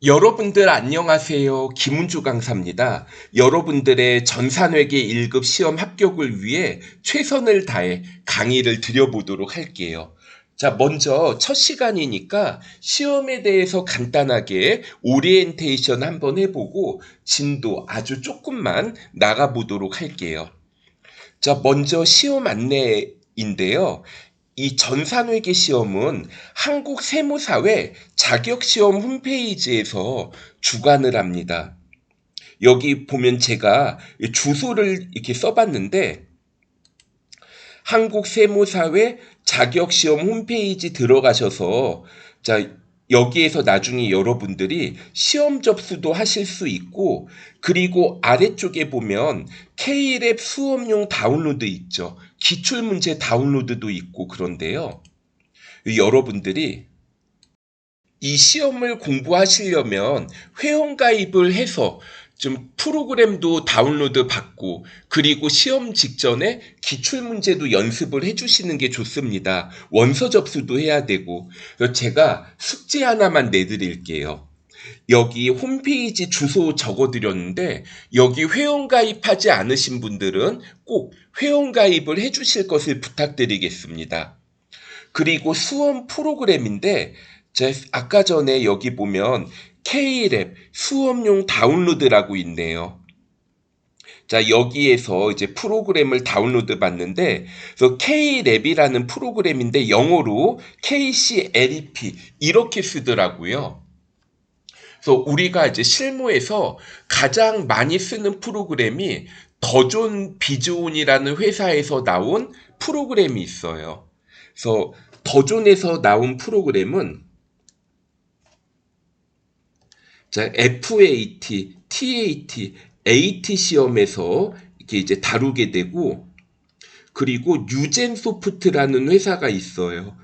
여러분들 안녕하세요. 김은주 강사입니다. 여러분들의 전산회계 1급 시험 합격을 위해 최선을 다해 강의를 드려보도록 할게요. 자, 먼저 첫 시간이니까 시험에 대해서 간단하게 오리엔테이션 한번 해보고 진도 아주 조금만 나가보도록 할게요. 자, 먼저 시험 안내인데요. 이 전산회계 시험은 한국세무사회 자격시험 홈페이지에서 주관을 합니다. 여기 보면 제가 주소를 이렇게 써봤는데 한국세무사회 자격시험 홈페이지 들어가셔서 자 여기에서 나중에 여러분들이 시험 접수도 하실 수 있고 그리고 아래쪽에 보면 K랩 수업용 다운로드 있죠. 기출문제 다운로드도 있고 그런데요. 여러분들이 이 시험을 공부하시려면 회원가입을 해서 좀 프로그램도 다운로드 받고 그리고 시험 직전에 기출문제도 연습을 해주시는 게 좋습니다. 원서 접수도 해야 되고 그래서 제가 숙제 하나만 내드릴게요. 여기 홈페이지 주소 적어드렸는데 여기 회원가입하지 않으신 분들은 꼭 회원가입을 해주실 것을 부탁드리겠습니다. 그리고 수험 프로그램인데 아까 전에 여기 보면 K랩 수업용 다운로드라고 있네요. 자, 여기에서 이제 프로그램을 다운로드 받는데, 그래서 K랩이라는 프로그램인데 영어로 KCLEP 이렇게 쓰더라고요. 그래서 우리가 이제 실무에서 가장 많이 쓰는 프로그램이 더존 비즈온이라는 회사에서 나온 프로그램이 있어요. 그래서 더존에서 나온 프로그램은 자, FAT, TAT, AT 시험에서 이렇게 이제 다루게 되고 그리고 유젠소프트라는 회사가 있어요.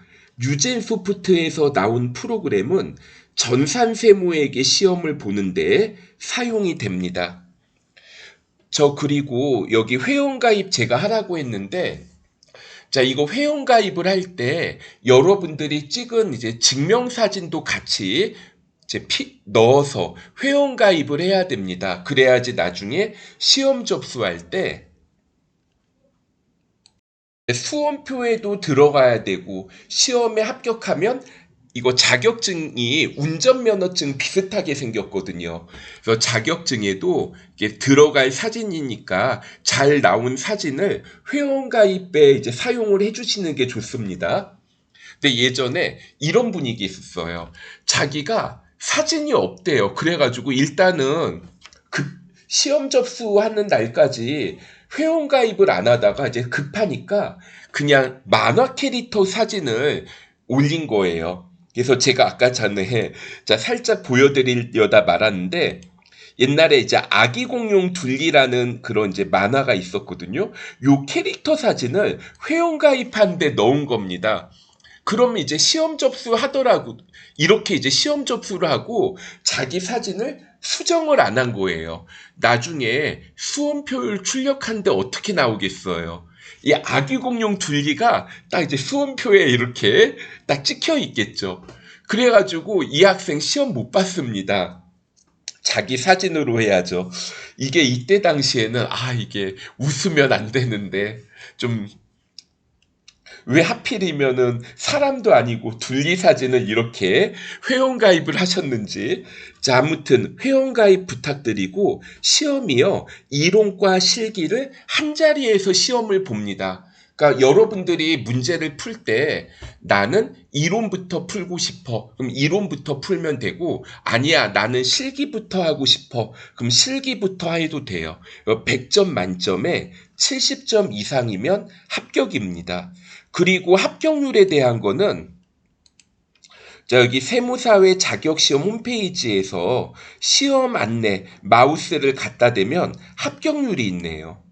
유젠소프트에서 나온 프로그램은 전산세무에게 시험을 보는데 사용이 됩니다. 그리고 여기 회원가입 제가 하라고 했는데 자, 이거 회원가입을 할 때 여러분들이 찍은 이제 증명사진도 같이 이제 넣어서 회원가입을 해야 됩니다. 그래야지 나중에 시험 접수할 때 수험표에도 들어가야 되고 시험에 합격하면 이거 자격증이 운전면허증 비슷하게 생겼거든요. 그래서 자격증에도 이게 들어갈 사진이니까 잘 나온 사진을 회원가입에 이제 사용을 해주시는 게 좋습니다. 근데 예전에 이런 분위기 있었어요. 자기가 사진이 없대요. 그래가지고 일단은 시험 접수하는 날까지 회원가입을 안 하다가 이제 급하니까 그냥 만화 캐릭터 사진을 올린 거예요. 그래서 제가 아까 전에 살짝 보여드리려다 말았는데 옛날에 이제 아기 공룡 둘리라는 그런 이제 만화가 있었거든요. 요 캐릭터 사진을 회원가입한 데 넣은 겁니다. 그러면 이제 시험 접수하더라고. 이렇게 이제 시험 접수를 하고 자기 사진을 수정을 안 한 거예요. 나중에 수험표를 출력하는데 어떻게 나오겠어요? 이 아기 공룡 둘리가 딱 이제 수험표에 이렇게 딱 찍혀 있겠죠. 그래가지고 이 학생 시험 못 봤습니다. 자기 사진으로 해야죠. 이게 이때 당시에는 이게 웃으면 안 되는데 좀 왜 하필이면은 사람도 아니고 둘리 사진을 이렇게 회원가입을 하셨는지. 자, 아무튼 회원가입 부탁드리고 시험이요. 이론과 실기를 한 자리에서 시험을 봅니다. 그러니까 여러분들이 문제를 풀 때 나는 이론부터 풀고 싶어. 그럼 이론부터 풀면 되고 아니야 나는 실기부터 하고 싶어. 그럼 실기부터 해도 돼요. 100점 만점에 70점 이상이면 합격입니다. 그리고 합격률에 대한 거는 여기 세무사회 자격시험 홈페이지에서 시험 안내 마우스를 갖다 대면 합격률이 있네요.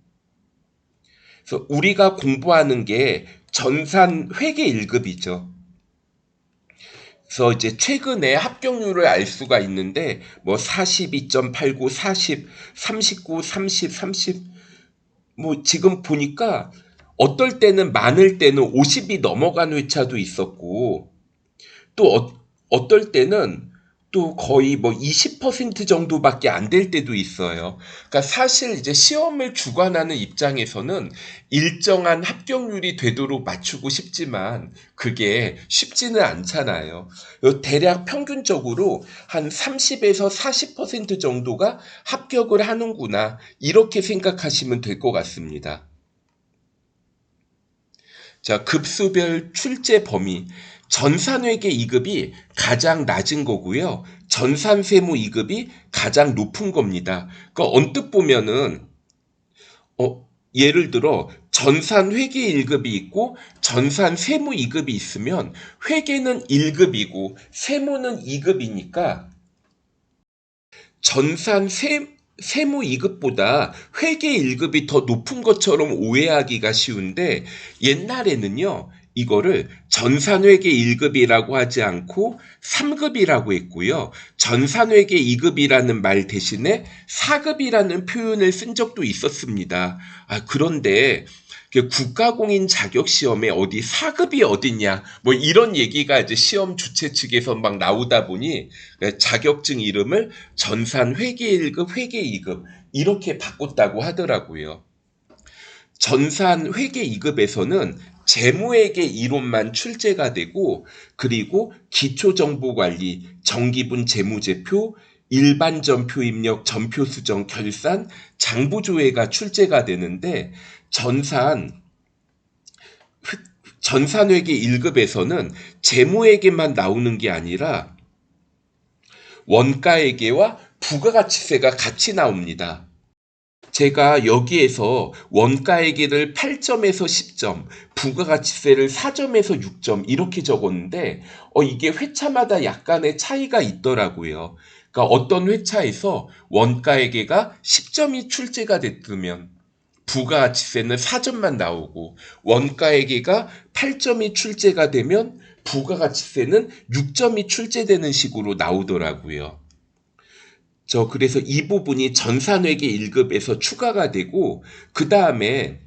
그래서 우리가 공부하는 게 전산 회계 1급이죠. 그래서 이제 최근에 합격률을 알 수가 있는데 뭐 42.89, 40, 39, 30, 30 뭐 지금 보니까 어떨 때는 많을 때는 50이 넘어간 회차도 있었고 또 어떨 때는 또 거의 뭐 20% 정도밖에 안 될 때도 있어요. 그러니까 사실 이제 시험을 주관하는 입장에서는 일정한 합격률이 되도록 맞추고 싶지만 그게 쉽지는 않잖아요. 대략 평균적으로 한 30에서 40% 정도가 합격을 하는구나. 이렇게 생각하시면 될 것 같습니다. 자, 급수별 출제 범위. 전산회계 2급이 가장 낮은 거고요. 전산세무 2급이 가장 높은 겁니다. 그러니까 언뜻 보면은 예를 들어 전산회계 1급이 있고 전산세무 2급이 있으면 회계는 1급이고 세무는 2급이니까 세무 2급보다 회계 1급이 더 높은 것처럼 오해하기가 쉬운데 옛날에는요. 이거를 전산회계 1급이라고 하지 않고 3급이라고 했고요. 전산회계 2급이라는 말 대신에 4급이라는 표현을 쓴 적도 있었습니다. 그런데 국가공인 자격시험에 어디 4급이 어딨냐 뭐 이런 얘기가 이제 시험 주최 측에서 막 나오다 보니 자격증 이름을 전산 회계 1급, 회계 2급 이렇게 바꿨다고 하더라고요. 전산 회계 2급에서는 재무회계 이론만 출제가 되고 그리고 기초정보관리, 정기분 재무제표, 일반 전표 입력, 전표 수정, 결산, 장부조회가 출제가 되는데 전산회계 1급에서는 재무회계만 나오는 게 아니라 원가회계와 부가가치세가 같이 나옵니다. 제가 여기에서 원가회계를 8점에서 10점, 부가가치세를 4점에서 6점 이렇게 적었는데 이게 회차마다 약간의 차이가 있더라고요. 그러니까 어떤 회차에서 원가회계가 10점이 출제가 됐으면 부가가치세는 4점만 나오고 원가회계가 8점이 출제가 되면 부가가치세는 6점이 출제되는 식으로 나오더라고요. 그래서 이 부분이 전산회계 1급에서 추가가 되고 그 다음에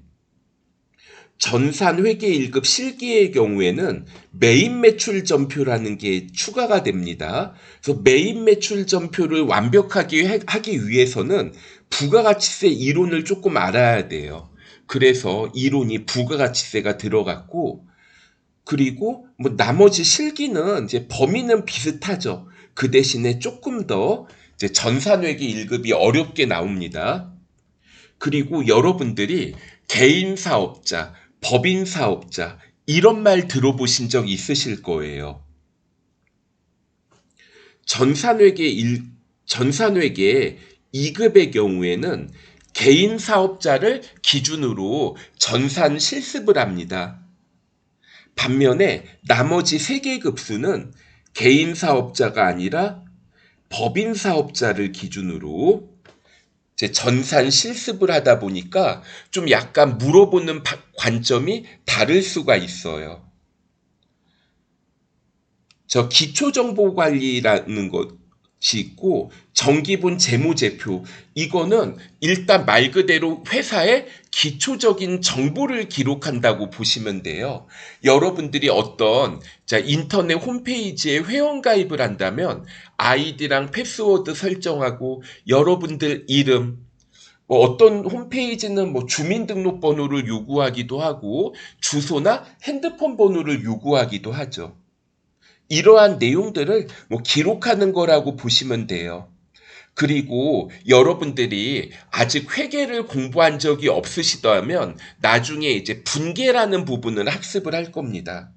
전산회계 1급 실기의 경우에는 메인 매출 전표라는 게 추가가 됩니다. 그래서 메인 매출 전표를 완벽하게 하기 위해서는 부가가치세 이론을 조금 알아야 돼요. 그래서 이론이 부가가치세가 들어갔고 그리고 뭐 나머지 실기는 이제 범위는 비슷하죠. 그 대신에 조금 더 이제 전산회계 1급이 어렵게 나옵니다. 그리고 여러분들이 개인 사업자, 법인 사업자 이런 말 들어보신 적 있으실 거예요. 전산회계 2급의 경우에는 개인 사업자를 기준으로 전산 실습을 합니다. 반면에 나머지 3개 급수는 개인 사업자가 아니라 법인 사업자를 기준으로 이제 전산 실습을 하다 보니까 좀 약간 물어보는 관점이 다를 수가 있어요. 기초정보관리라는 것이 있고 정기분 재무제표 이거는 일단 말 그대로 회사의 기초적인 정보를 기록한다고 보시면 돼요. 여러분들이 어떤 인터넷 홈페이지에 회원가입을 한다면 아이디랑 패스워드 설정하고 여러분들 이름 뭐 어떤 홈페이지는 뭐 주민등록번호를 요구하기도 하고 주소나 핸드폰 번호를 요구하기도 하죠. 이러한 내용들을 뭐 기록하는 거라고 보시면 돼요. 그리고 여러분들이 아직 회계를 공부한 적이 없으시다면 나중에 이제 분계라는 부분을 학습을 할 겁니다.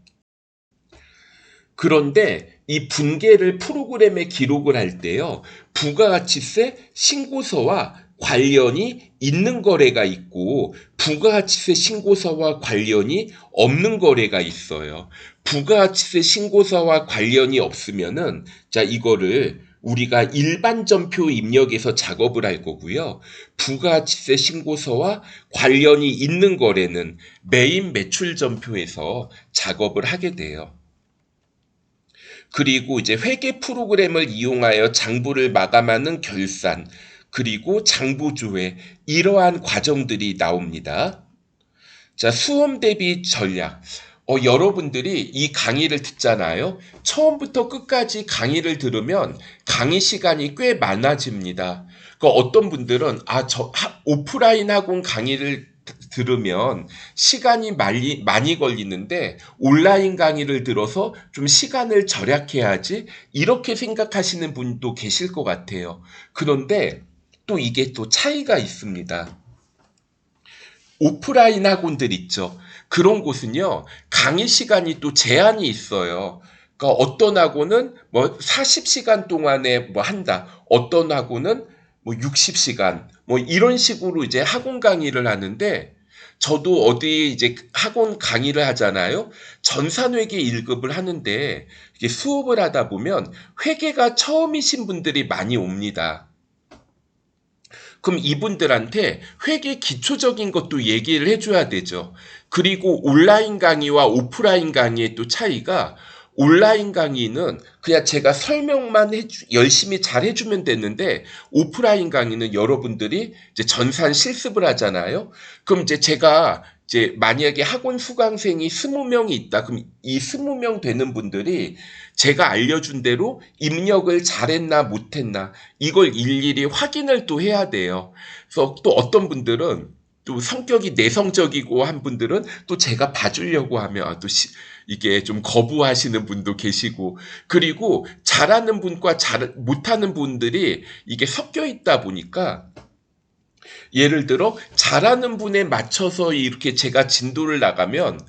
그런데 이 분계를 프로그램에 기록을 할 때요. 부가가치세 신고서와 관련이 있는 거래가 있고 부가가치세 신고서와 관련이 없는 거래가 있어요. 부가가치세 신고서와 관련이 없으면은 이거를 우리가 일반 전표 입력해서 작업을 할 거고요. 부가가치세 신고서와 관련이 있는 거래는 메인 매출 전표에서 작업을 하게 돼요. 그리고 이제 회계 프로그램을 이용하여 장부를 마감하는 결산, 그리고 장부조회, 이러한 과정들이 나옵니다. 수험 대비 전략. 여러분들이 이 강의를 듣잖아요. 처음부터 끝까지 강의를 들으면 강의 시간이 꽤 많아집니다. 어떤 분들은 오프라인 학원 강의를 들으면 시간이 많이 걸리는데 온라인 강의를 들어서 좀 시간을 절약해야지 이렇게 생각하시는 분도 계실 것 같아요. 그런데 또 이게 또 차이가 있습니다. 오프라인 학원들 있죠. 그런 곳은요, 강의 시간이 또 제한이 있어요. 그러니까 어떤 학원은 뭐 40시간 동안에 뭐 한다. 어떤 학원은 뭐 60시간, 뭐 이런 식으로 이제 학원 강의를 하는데, 저도 어디 이제 학원 강의를 하잖아요. 전산회계 1급을 하는데, 이게 수업을 하다 보면 회계가 처음이신 분들이 많이 옵니다. 그럼 이분들한테 회계 기초적인 것도 얘기를 해줘야 되죠. 그리고 온라인 강의와 오프라인 강의의 또 차이가, 온라인 강의는 그냥 제가 설명만 열심히 잘 해주면 되는데, 오프라인 강의는 여러분들이 이제 전산 실습을 하잖아요. 그럼 이제 제가 이제 만약에 학원 수강생이 20명이 있다. 그럼 이 20명 되는 분들이 제가 알려준 대로 입력을 잘했나 못했나 이걸 일일이 확인을 또 해야 돼요. 그래서 또 어떤 분들은 또 성격이 내성적이고 한 분들은 또 제가 봐주려고 하면 또 이게 좀 거부하시는 분도 계시고, 그리고 잘하는 분과 못하는 분들이 이게 섞여 있다 보니까, 예를 들어 잘하는 분에 맞춰서 이렇게 제가 진도를 나가면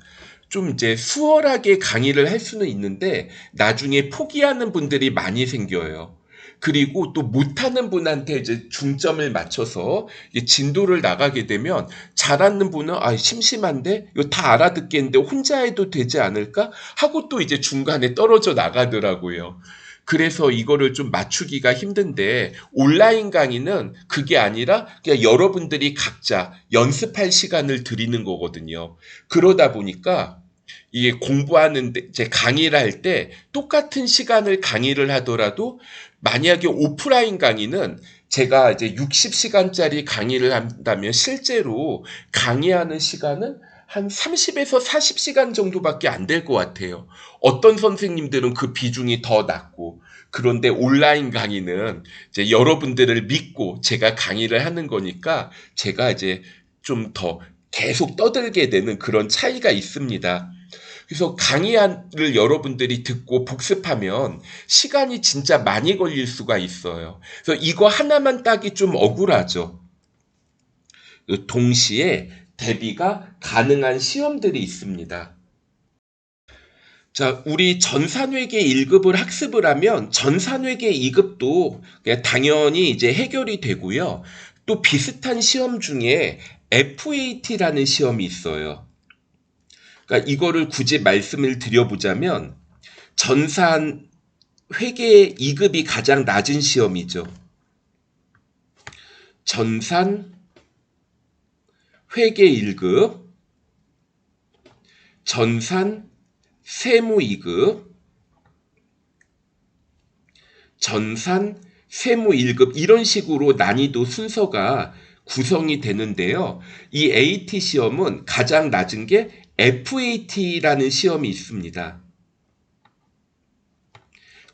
좀 이제 수월하게 강의를 할 수는 있는데 나중에 포기하는 분들이 많이 생겨요. 그리고 또 못하는 분한테 이제 중점을 맞춰서 진도를 나가게 되면 잘하는 분은 심심한데 이거 다 알아듣겠는데 혼자 해도 되지 않을까 하고 또 이제 중간에 떨어져 나가더라고요. 그래서 이거를 좀 맞추기가 힘든데, 온라인 강의는 그게 아니라 그냥 여러분들이 각자 연습할 시간을 드리는 거거든요. 그러다 보니까 이게 공부하는데 이제 강의를 할 때 똑같은 시간을 강의를 하더라도, 만약에 오프라인 강의는 제가 이제 60시간짜리 강의를 한다면 실제로 강의하는 시간은 한 30에서 40시간 정도밖에 안 될 것 같아요. 어떤 선생님들은 그 비중이 더 낮고, 그런데 온라인 강의는 이제 여러분들을 믿고 제가 강의를 하는 거니까 제가 이제 좀 더 계속 떠들게 되는 그런 차이가 있습니다. 그래서 강의를 여러분들이 듣고 복습하면 시간이 진짜 많이 걸릴 수가 있어요. 그래서 이거 하나만 따기 좀 억울하죠. 동시에 대비가 가능한 시험들이 있습니다. 자, 우리 전산회계 1급을 학습을 하면 전산회계 2급도 당연히 이제 해결이 되고요. 또 비슷한 시험 중에 FAT라는 시험이 있어요. 그러니까 이거를 굳이 말씀을 드려보자면 전산 회계 2급이 가장 낮은 시험이죠. 전산 회계 1급, 전산 세무 2급, 전산 세무 1급 이런 식으로 난이도 순서가 구성이 되는데요. 이 AT 시험은 가장 낮은 게 FAT라는 시험이 있습니다.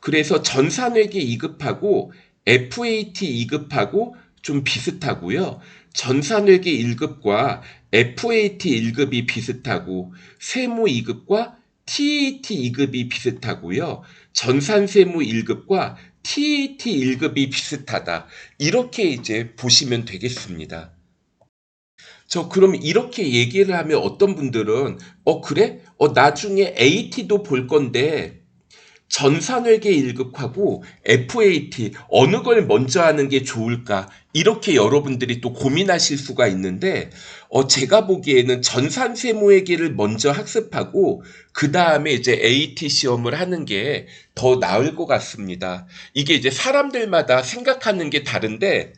그래서 전산회계 2급하고 FAT 2급하고 좀 비슷하고요. 전산회계 1급과 FAT 1급이 비슷하고 세무 2급과 TAT 2급이 비슷하고요. 전산세무 1급과 TAT 1급이 비슷하다. 이렇게 이제 보시면 되겠습니다. 그럼 이렇게 얘기를 하면 어떤 분들은 그래? 나중에 AT도 볼 건데 전산회계 1급하고 FAT 어느 걸 먼저 하는 게 좋을까? 이렇게 여러분들이 또 고민하실 수가 있는데 제가 보기에는 전산세무회계를 먼저 학습하고 그 다음에 이제 AT 시험을 하는 게 더 나을 것 같습니다. 이게 이제 사람들마다 생각하는 게 다른데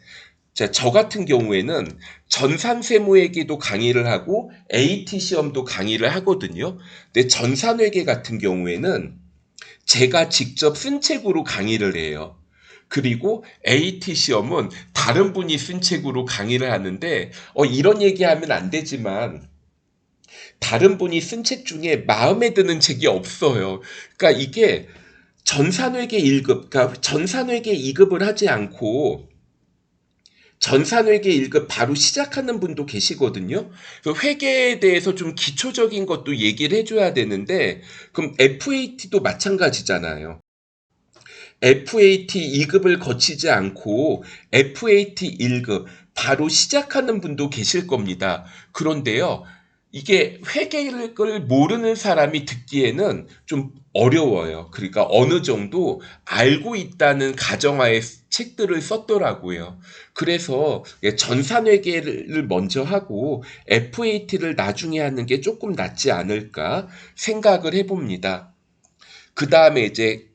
저 같은 경우에는 전산세무회계도 강의를 하고 AT 시험도 강의를 하거든요. 근데 전산회계 같은 경우에는 제가 직접 쓴 책으로 강의를 해요. 그리고 AT 시험은 다른 분이 쓴 책으로 강의를 하는데 이런 얘기하면 안 되지만 다른 분이 쓴 책 중에 마음에 드는 책이 없어요. 그러니까 이게 전산회계 1급, 그러니까 전산회계 2급을 하지 않고 전산회계 1급 바로 시작하는 분도 계시거든요. 그래서 회계에 대해서 좀 기초적인 것도 얘기를 해줘야 되는데, 그럼 FAT도 마찬가지잖아요. FAT 2급을 거치지 않고 FAT 1급 바로 시작하는 분도 계실 겁니다. 그런데요, 이게 회계를 모르는 사람이 듣기에는 좀 어려워요. 그러니까 어느 정도 알고 있다는 가정하에 책들을 썼더라고요. 그래서 전산회계를 먼저 하고 FAT를 나중에 하는 게 조금 낫지 않을까 생각을 해봅니다. 그 다음에 이제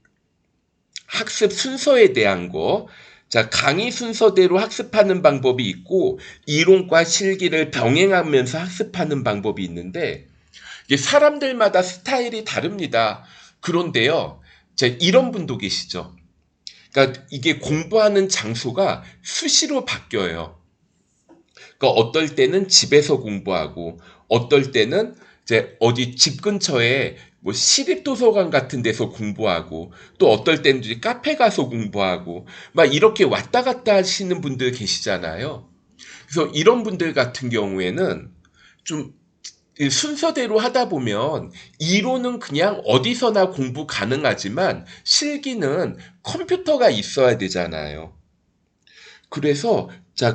학습 순서에 대한 거. 자, 강의 순서대로 학습하는 방법이 있고, 이론과 실기를 병행하면서 학습하는 방법이 있는데, 이게 사람들마다 스타일이 다릅니다. 그런데요, 이런 분도 계시죠. 그러니까 이게 공부하는 장소가 수시로 바뀌어요. 그러니까 어떨 때는 집에서 공부하고, 어떨 때는 이제 어디 집 근처에 뭐 시립도서관 같은 데서 공부하고, 또 어떨 때는 이제 카페 가서 공부하고, 막 이렇게 왔다 갔다 하시는 분들 계시잖아요. 그래서 이런 분들 같은 경우에는 좀 순서대로 하다 보면 이론은 그냥 어디서나 공부 가능하지만 실기는 컴퓨터가 있어야 되잖아요. 그래서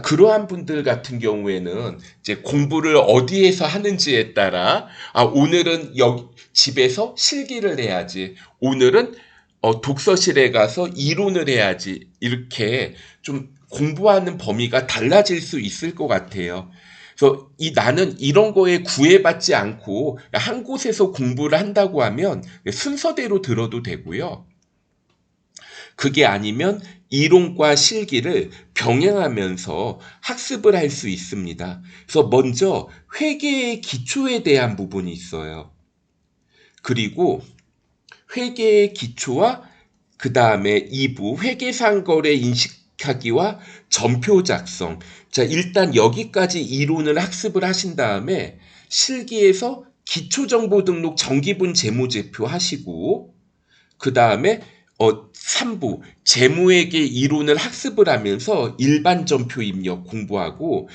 그러한 분들 같은 경우에는 이제 공부를 어디에서 하는지에 따라 오늘은 집에서 실기를 해야지. 오늘은 독서실에 가서 이론을 해야지. 이렇게 좀 공부하는 범위가 달라질 수 있을 것 같아요. 그래서 나는 이런 거에 구애받지 않고 한 곳에서 공부를 한다고 하면 순서대로 들어도 되고요. 그게 아니면 이론과 실기를 병행하면서 학습을 할 수 있습니다. 그래서 먼저 회계의 기초에 대한 부분이 있어요. 그리고 회계의 기초와 그 다음에 2부 회계상거래 인식하기와 전표 작성. 자, 일단 여기까지 이론을 학습을 하신 다음에 실기에서 기초정보 등록 정기분 재무제표 하시고, 그 다음에 3부 재무회계 이론을 학습을 하면서 일반 전표 입력 공부하고,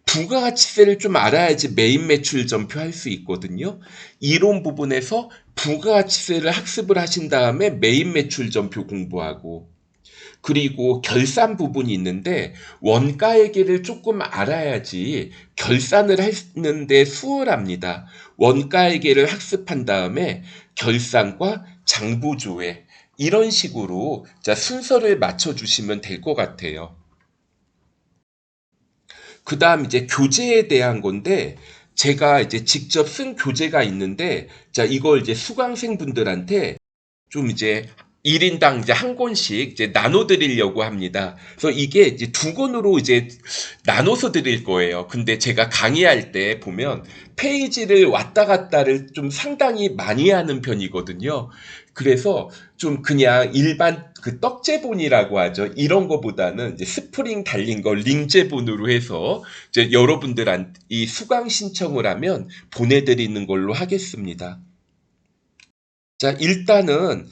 부가가치세를 좀 알아야지 메인 매출 전표 할 수 있거든요. 이론 부분에서 부가가치세를 학습을 하신 다음에 메인 매출 전표 공부하고, 그리고 결산 부분이 있는데 원가회계를 조금 알아야지 결산을 하는데 수월합니다. 원가회계를 학습한 다음에 결산과 장부조회 이런 식으로 순서를 맞춰주시면 될 것 같아요. 그 다음 이제 교재에 대한 건데, 제가 이제 직접 쓴 교재가 있는데, 이걸 이제 수강생분들한테 좀 이제 1인당 이제 한 권씩 이제 나눠 드리려고 합니다. 그래서 이게 이제 두 권으로 이제 나눠서 드릴 거예요. 근데 제가 강의할 때 보면 페이지를 왔다 갔다를 좀 상당히 많이 하는 편이거든요. 그래서 좀 그냥 일반 그 떡제본이라고 하죠. 이런 거보다는 이제 스프링 달린 거 링제본으로 해서 이제 여러분들한테 이 수강 신청을 하면 보내드리는 걸로 하겠습니다. 일단은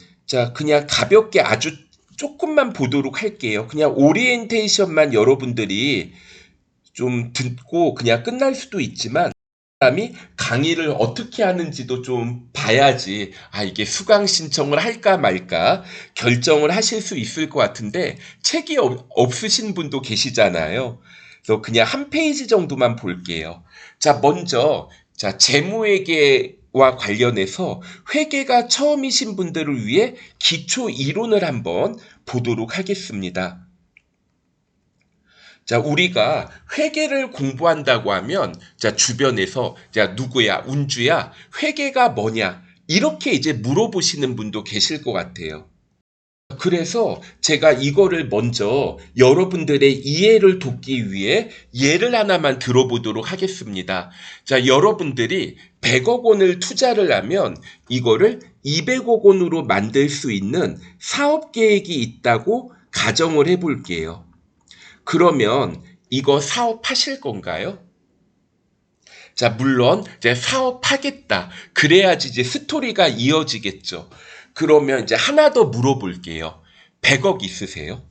그냥 가볍게 아주 조금만 보도록 할게요. 그냥 오리엔테이션만 여러분들이 좀 듣고 그냥 끝날 수도 있지만, 사람이 강의를 어떻게 하는지도 좀 봐야지 이게 수강 신청을 할까 말까 결정을 하실 수 있을 것 같은데, 책이 없으신 분도 계시잖아요. 그래서 그냥 한 페이지 정도만 볼게요. 먼저 재무회계와 관련해서 회계가 처음이신 분들을 위해 기초 이론을 한번 보도록 하겠습니다. 우리가 회계를 공부한다고 하면, 주변에서, 누구야, 운주야, 회계가 뭐냐, 이렇게 이제 물어보시는 분도 계실 것 같아요. 그래서 제가 이거를 먼저 여러분들의 이해를 돕기 위해 예를 하나만 들어보도록 하겠습니다. 여러분들이 100억 원을 투자를 하면 이거를 200억 원으로 만들 수 있는 사업 계획이 있다고 가정을 해볼게요. 그러면 이거 사업하실 건가요? 자, 물론 이제 사업하겠다. 그래야지 이제 스토리가 이어지겠죠. 그러면 이제 하나 더 물어볼게요. 100억 있으세요?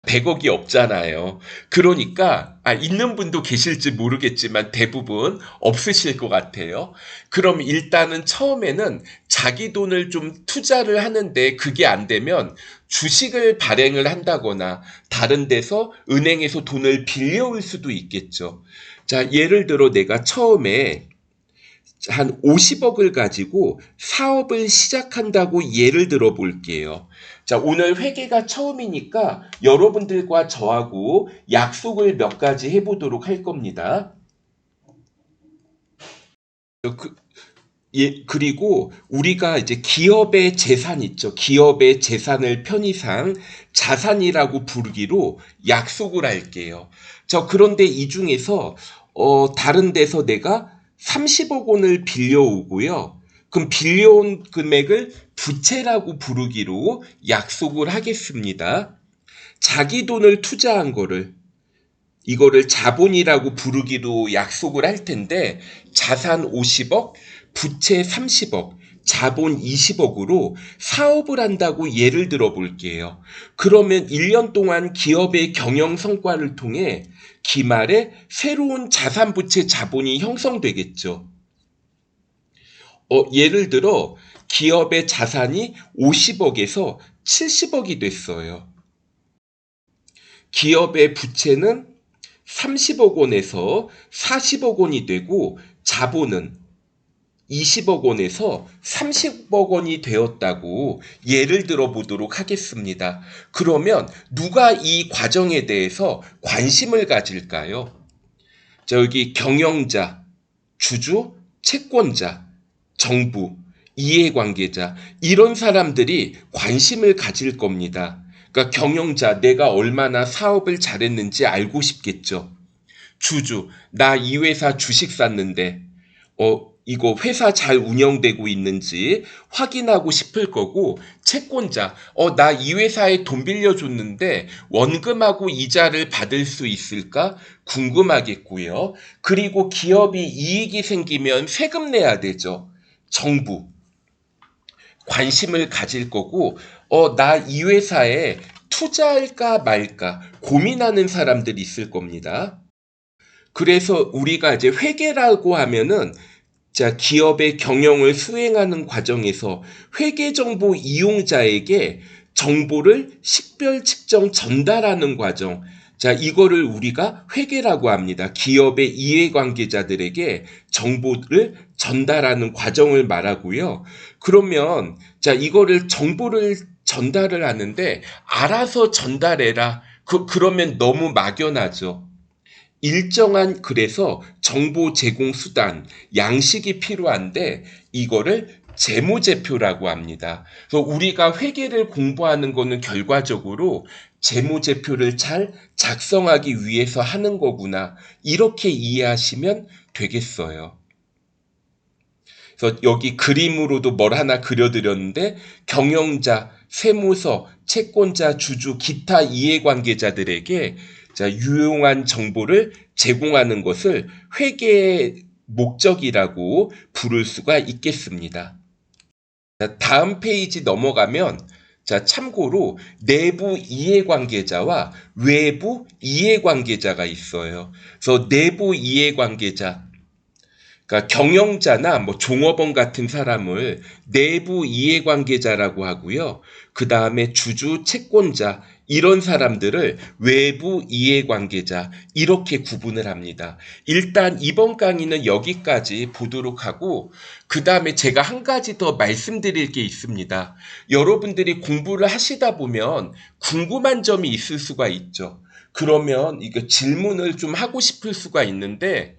100억이 없잖아요. 그러니까 있는 분도 계실지 모르겠지만 대부분 없으실 것 같아요. 그럼 일단은 처음에는 자기 돈을 좀 투자를 하는데 그게 안 되면 주식을 발행을 한다거나 다른 데서 은행에서 돈을 빌려올 수도 있겠죠. 자, 예를 들어 내가 처음에 한 50억을 가지고 사업을 시작한다고 예를 들어 볼게요. 자, 오늘 회계가 처음이니까 여러분들과 저하고 약속을 몇 가지 해보도록 할 겁니다. 그, 그리고 우리가 이제 기업의 재산 있죠. 기업의 재산을 편의상 자산이라고 부르기로 약속을 할게요. 그런데 이 중에서 다른 데서 내가 30억 원을 빌려오고요. 그럼 빌려온 금액을 부채라고 부르기로 약속을 하겠습니다. 자기 돈을 투자한 거를 이거를 자본이라고 부르기로 약속을 할 텐데 자산 50억, 부채 30억, 자본 20억으로 사업을 한다고 예를 들어 볼게요. 그러면 1년 동안 기업의 경영 성과를 통해 기말에 새로운 자산, 부채, 자본이 형성되겠죠. 예를 들어 기업의 자산이 50억에서 70억이 됐어요. 기업의 부채는 30억 원에서 40억 원이 되고 자본은 20억 원에서 30억 원이 되었다고 예를 들어 보도록 하겠습니다. 그러면 누가 이 과정에 대해서 관심을 가질까요? 여기 경영자, 주주, 채권자, 정부, 이해관계자 이런 사람들이 관심을 가질 겁니다. 그러니까 경영자, 내가 얼마나 사업을 잘했는지 알고 싶겠죠. 주주, 나 이 회사 주식 샀는데 이거 회사 잘 운영되고 있는지 확인하고 싶을 거고, 채권자, 나 이 회사에 돈 빌려줬는데 원금하고 이자를 받을 수 있을까 궁금하겠고요. 그리고 기업이 이익이 생기면 세금 내야 되죠. 정부, 관심을 가질 거고, 나 이 회사에 투자할까 말까 고민하는 사람들이 있을 겁니다. 그래서 우리가 이제 회계라고 하면은 자, 기업의 경영을 수행하는 과정에서 회계 정보 이용자에게 정보를 식별 측정 전달하는 과정. 자, 이거를 우리가 회계라고 합니다. 기업의 이해관계자들에게 정보를 전달하는 과정을 말하고요. 그러면 자, 이거를 정보를 전달을 하는데 알아서 전달해라. 그러면 너무 막연하죠. 일정한 그래서 정보 제공 수단, 양식이 필요한데 이거를 재무제표라고 합니다. 그래서 우리가 회계를 공부하는 거는 결과적으로 재무제표를 잘 작성하기 위해서 하는 거구나. 이렇게 이해하시면 되겠어요. 그래서 여기 그림으로도 뭘 하나 그려드렸는데 경영자, 세무서, 채권자, 주주, 기타 이해관계자들에게 자, 유용한 정보를 제공하는 것을 회계의 목적이라고 부를 수가 있겠습니다. 자, 다음 페이지 넘어가면 자, 참고로 내부 이해관계자와 외부 이해관계자가 있어요. 그래서 내부 이해관계자, 그러니까 경영자나 뭐 종업원 같은 사람을 내부 이해관계자라고 하고요. 그 다음에 주주, 채권자 이런 사람들을 외부 이해관계자 이렇게 구분을 합니다. 일단 이번 강의는 여기까지 보도록 하고 그 다음에 제가 한 가지 더 말씀드릴 게 있습니다. 여러분들이 공부를 하시다 보면 궁금한 점이 있을 수가 있죠. 그러면 이거 질문을 좀 하고 싶을 수가 있는데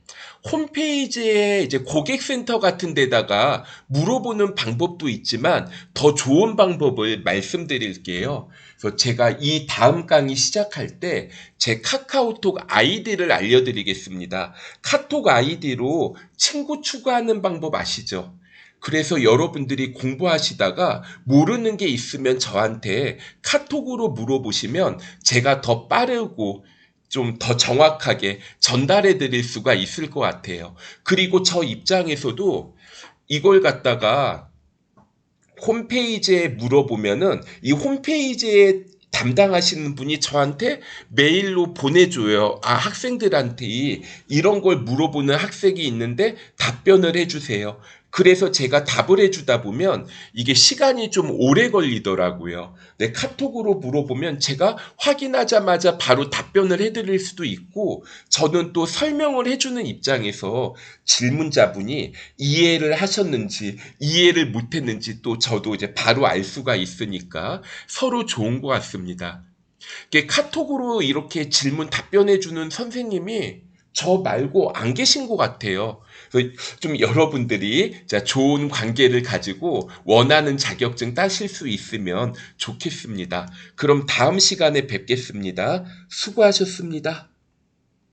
홈페이지에 이제 고객센터 같은 데다가 물어보는 방법도 있지만 더 좋은 방법을 말씀드릴게요. 그래서 제가 이 다음 강의 시작할 때 제 카카오톡 아이디를 알려드리겠습니다. 카톡 아이디로 친구 추가하는 방법 아시죠? 그래서 여러분들이 공부하시다가 모르는 게 있으면 저한테 카톡으로 물어보시면 제가 더 빠르고 좀 더 정확하게 전달해 드릴 수가 있을 것 같아요. 그리고 저 입장에서도 이걸 갖다가 홈페이지에 물어보면은 이 홈페이지에 담당하시는 분이 저한테 메일로 보내줘요. 아, 학생들한테 이런 걸 물어보는 학생이 있는데 답변을 해주세요. 그래서 제가 답을 해주다 보면 이게 시간이 좀 오래 걸리더라고요. 네, 카톡으로 물어보면 제가 확인하자마자 바로 답변을 해드릴 수도 있고, 저는 또 설명을 해주는 입장에서 질문자분이 이해를 하셨는지 이해를 못했는지 또 저도 이제 바로 알 수가 있으니까 서로 좋은 것 같습니다. 이게 카톡으로 이렇게 질문 답변해주는 선생님이 저 말고 안 계신 것 같아요. 그래서 좀 여러분들이 자, 좋은 관계를 가지고 원하는 자격증 따실 수 있으면 좋겠습니다. 그럼 다음 시간에 뵙겠습니다. 수고하셨습니다.